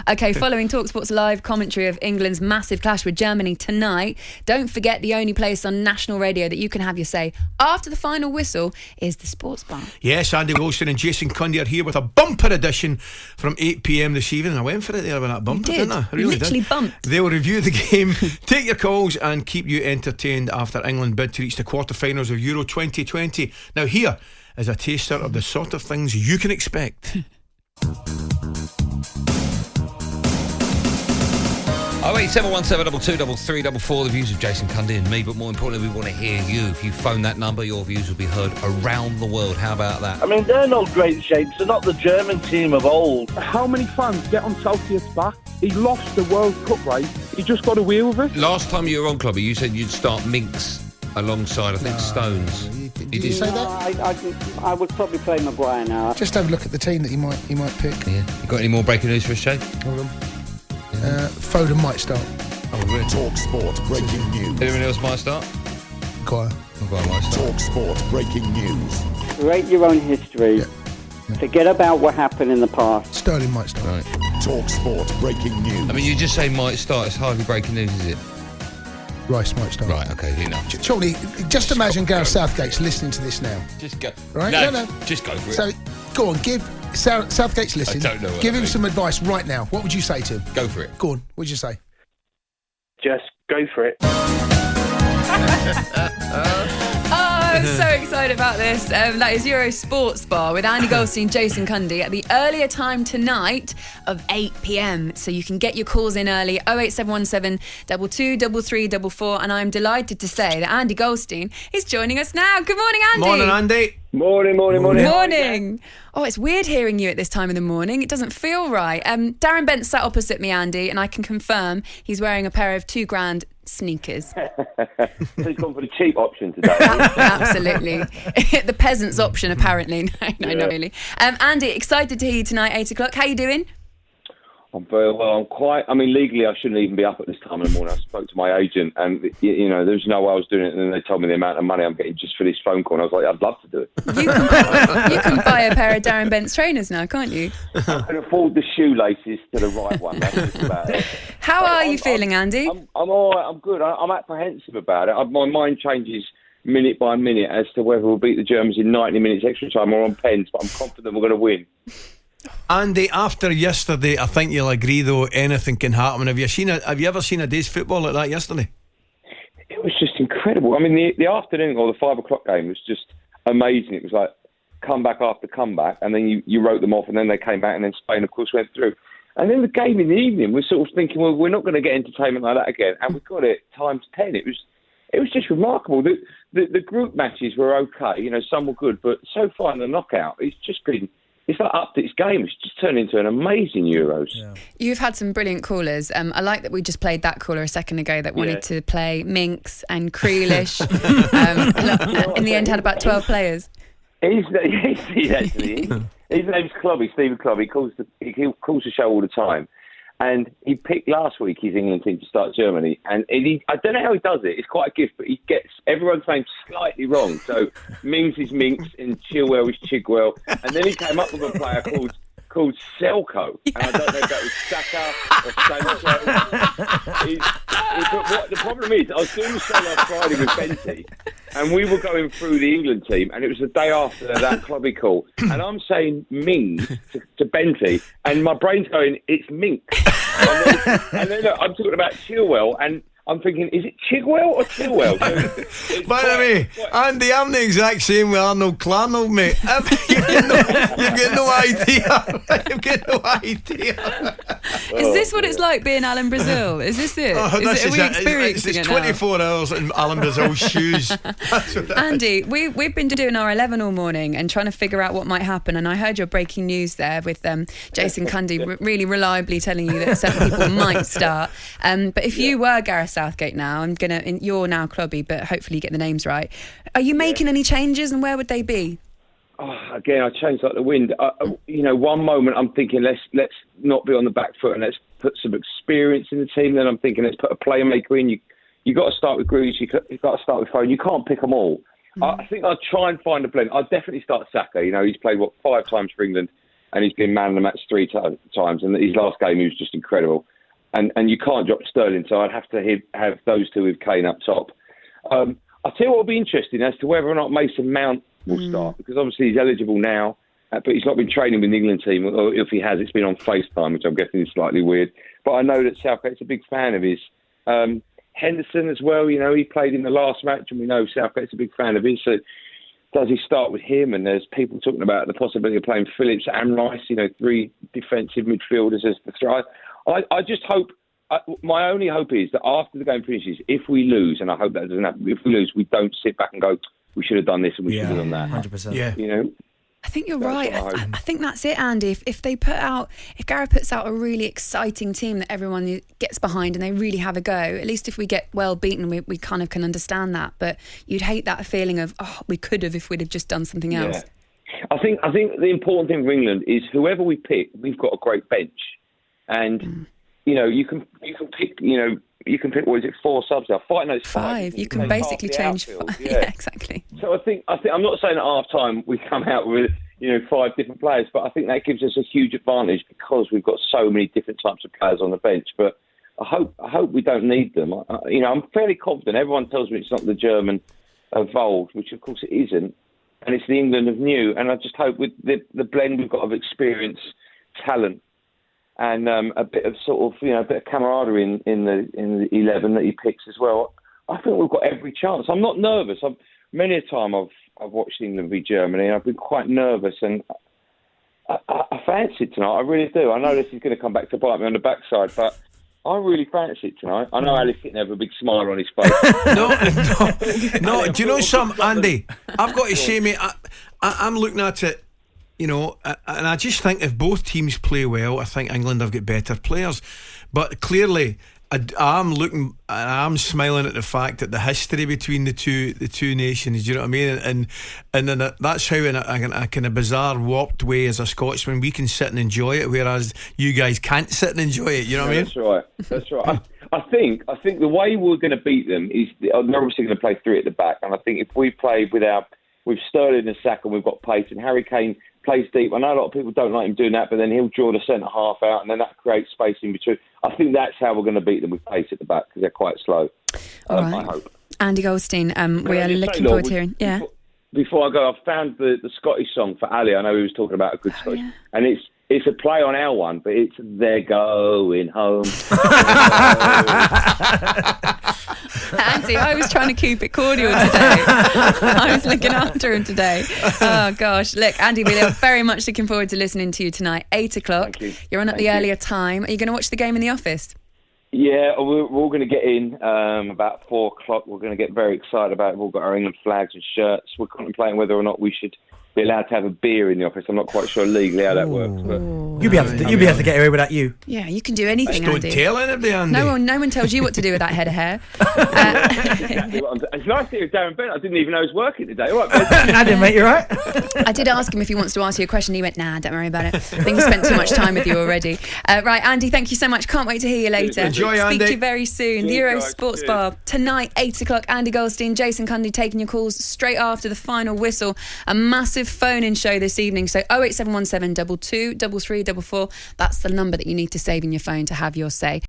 Okay, following talkSPORT's live commentary of England's massive clash with Germany tonight, don't forget the only place on national radio that you can have your say after the final whistle is the Sports Bar. Yes, Andy Goldstein and Jason Cundy are here with a bumper edition from 8 p.m. this evening. I went for it there with that bumper, didn't I? I really literally did. bumped. They'll review the game, take your calls and keep you entertained after England bid to reach the quarterfinals of Euro 2020. Now here is a taster of the sort of things you can expect. 08717223344, the views of Jason Cundy and me, but more importantly, we want to hear you. If you phone that number, your views will be heard around the world. How about that? I mean, they're not great shapes. They're not the German team of old. How many fans get on Southgate's back? He lost the World Cup race. He just got away with it. Last time you were on, Klobby, you said you'd start Minks alongside, I think, Stones. Did you say that? I would probably play Maguire now. Just have a look at the team that he might pick. Yeah. You got any more breaking news for us, Jay? Hold on. Foden might start. Oh, really? talkSPORT breaking news. Anyone else might start? Maguire might start. talkSPORT breaking news. Create your own history. Yeah. Forget about what happened in the past. Sterling might start. Right. talkSPORT breaking news. I mean, you just say might start. It's hardly breaking news, is it? Rice might start. Right, okay, enough. Surely, just imagine Gareth Southgate's listening to this now. Just go. Right? No, just go for it. So, go on, give Southgate's listening. I don't know what Give that him means. some advice right now. What would you say to him? Go for it. Go on, what would you say? Just go for it. I'm so excited about this. That is Euro Sports Bar with Andy Goldstein, Jason Cundy at the earlier time tonight of 8 p.m. So you can get your calls in early, 08717 223344. And I'm delighted to say that Andy Goldstein is joining us now. Good morning, Andy. Morning, Andy. Morning. Morning. Oh, it's weird hearing you at this time in the morning. It doesn't feel right. Darren Bent sat opposite me, Andy, and I can confirm he's wearing a pair of £2,000 sneakers. He's gone for the cheap option today. Absolutely. The peasant's option, apparently. No, not really. Andy, excited to hear you tonight, 8 o'clock. How you doing? I'm very well. Legally, I shouldn't even be up at this time in the morning. I spoke to my agent, and there's no way I was doing it. And then they told me the amount of money I'm getting just for this phone call. And I was like, I'd love to do it. You can buy a pair of Darren Bent's trainers now, can't you? I can afford the shoelaces to the right one. That's just about it. How are you feeling, Andy? I'm all right. I'm good. I'm apprehensive about it. My mind changes minute by minute as to whether we'll beat the Germans in 90 minutes extra time or on pens. But I'm confident we're going to win. Andy, after yesterday, I think you'll agree though anything can happen. Have you ever seen a day's football like that yesterday? It was just incredible. I mean, the afternoon or the 5 o'clock game was just amazing. It was like comeback after comeback, and then you wrote them off, and then they came back, and then Spain, of course, went through. And then the game in the evening, we're sort of thinking, well, we're not going to get entertainment like that again, and we got it times 10. It was just remarkable. The group matches were okay, some were good, but so far in the knockout, it's like upped its game. It's just turned into an amazing Euros. Yeah. You've had some brilliant callers. I like that we just played that caller a second ago that wanted to play Minks and Grealish. In the end, had about 12 players. His name's Klobby, Stephen Klobby. He calls the show all the time. And he picked last week his England team to start Germany. And I don't know how he does it. It's quite a gift, but he gets everyone's name slightly wrong. So Mings is Minks and Chilwell is Chigwell. And then he came up with a player called Selko. And I don't know if that was Saka or Sancho. The problem is, I was doing the show last Friday with Benty, and we were going through the England team, and it was the day after that Klobby call, and I'm saying Ming to Benty, and my brain's going, it's Mink. And then look, I'm talking about Chilwell, and I'm thinking, is it Chigwell or Chilwell? By the way, Andy, I'm the exact same with Arnold Clarnold, mate. You've got no idea. You've got no idea. Is this what it's like being Alan Brazil? Is this it? Are we experiencing it's 24 hours in Alan Brazil's shoes. Andy, we've been doing our 11 all morning and trying to figure out what might happen, and I heard your breaking news there with Jason Cundy really reliably telling you that certain people might start. But if you were Gareth Southgate now, you're now Klobby, but hopefully you get the names right. Are you making any changes, and where would they be? Again, I changed like the wind. One moment I'm thinking let's not be on the back foot and let's put some experience in the team. Then I'm thinking let's put a playmaker in. You got to start with Grealish. You got to start with Foden. You can't pick them all. I think I'll try and find a blend. I'll definitely start Saka. He's played 5 times for England, and he's been man of the match 3 times. And his last game, he was just incredible. And you can't drop Sterling, so I'd have to have those two with Kane up top. I'll tell you what will be interesting as to whether or not Mason Mount will start, because obviously he's eligible now, but he's not been training with the England team, or if he has, it's been on FaceTime, which I'm guessing is slightly weird. But I know that Southgate's a big fan of his. Henderson as well, he played in the last match, and we know Southgate's a big fan of his, so does he start with him? And there's people talking about the possibility of playing Phillips and Rice, 3 defensive midfielders as the throw. I just hope, my only hope is that after the game finishes, if we lose, and I hope that doesn't happen, if we lose, we don't sit back and go, we should have done this and we should have done that. 100%. Yeah. I think you're right. I think that's it, Andy. If Gareth puts out a really exciting team that everyone gets behind and they really have a go, at least if we get well beaten, we kind of can understand that. But you'd hate that feeling of, we could have if we'd have just done something else. I think the important thing for England is whoever we pick, we've got a great bench. And, you can pick, you can pick, 4 subs now? 5, no, it's 5. You can basically change 5. Yeah, exactly. So I think I'm not saying at half time we come out with 5 different players, but I think that gives us a huge advantage because we've got so many different types of players on the bench. But I hope we don't need them. I'm fairly confident. Everyone tells me it's not the German of old, which of course it isn't, and it's the England of new. And I just hope with the blend we've got of experience, talent, and a bit of a bit of camaraderie in the 11 that he picks as well. I think we've got every chance. I'm not nervous. Many a time I've watched England v Germany, and I've been quite nervous, and I fancy it tonight. I really do. I know this is going to come back to bite me on the backside, but I really fancy it tonight. I know Ali's going to have a big smile on his face. No. Do you know something, Andy? I've got to say, mate, I'm looking at it, and I just think if both teams play well, I think England have got better players. But clearly, I'm smiling at the fact that the history between the two nations, do you know what I mean? And then that's how in a kind of bizarre, warped way as a Scotsman we can sit and enjoy it, whereas you guys can't sit and enjoy it. You know what I mean? That's right. I think the way we're going to beat them is they're obviously going to play 3 at the back, and I think if we play with Sterling and Saka, and we've got pace, and Harry Kane plays deep. I know a lot of people don't like him doing that, but then he'll draw the centre half out, and then that creates space in between. I think that's how we're going to beat them, with pace at the back, because they're quite slow. All right. I hope. Andy Goldstein, we are looking forward to hearing. Yeah. Before I go, I've found the Scottish song for Ali. I know he was talking about a good Scottish, and it's a play on our one, but it's "They're Going Home." Andy, I was trying to keep it cordial today. I was looking after him today. Oh gosh, look, Andy, we are very much looking forward to listening to you tonight. 8:00. You're on at the earlier time. Are you going to watch the game in the office? Yeah, we're all going to get in about 4:00. We're going to get very excited about it. We've all got our England flags and shirts. We're contemplating whether or not we should be allowed to have a beer in the office. I'm not quite sure legally how that works. But you'll be able to get away with that, you. Yeah, you can do anything, Just Andy. don't tell anybody, Andy. No one tells you what to do with that head of hair. It's nice to hear Darren Bent. I didn't even know he was working today. All right, Andy, mate, you're right. I did ask him if he wants to ask you a question. He went, nah, don't worry about it. I think he spent too much time with you already. Right, Andy, thank you so much. Can't wait to hear you later. Enjoy, Andy. Speak to you very soon. The Euro Sports Bar tonight, 8:00. Andy Goldstein, Jason Cundy taking your calls straight after the final whistle. A massive phone-in show this evening. So 08717 22 33 44. That's the number that you need to save in your phone to have your say.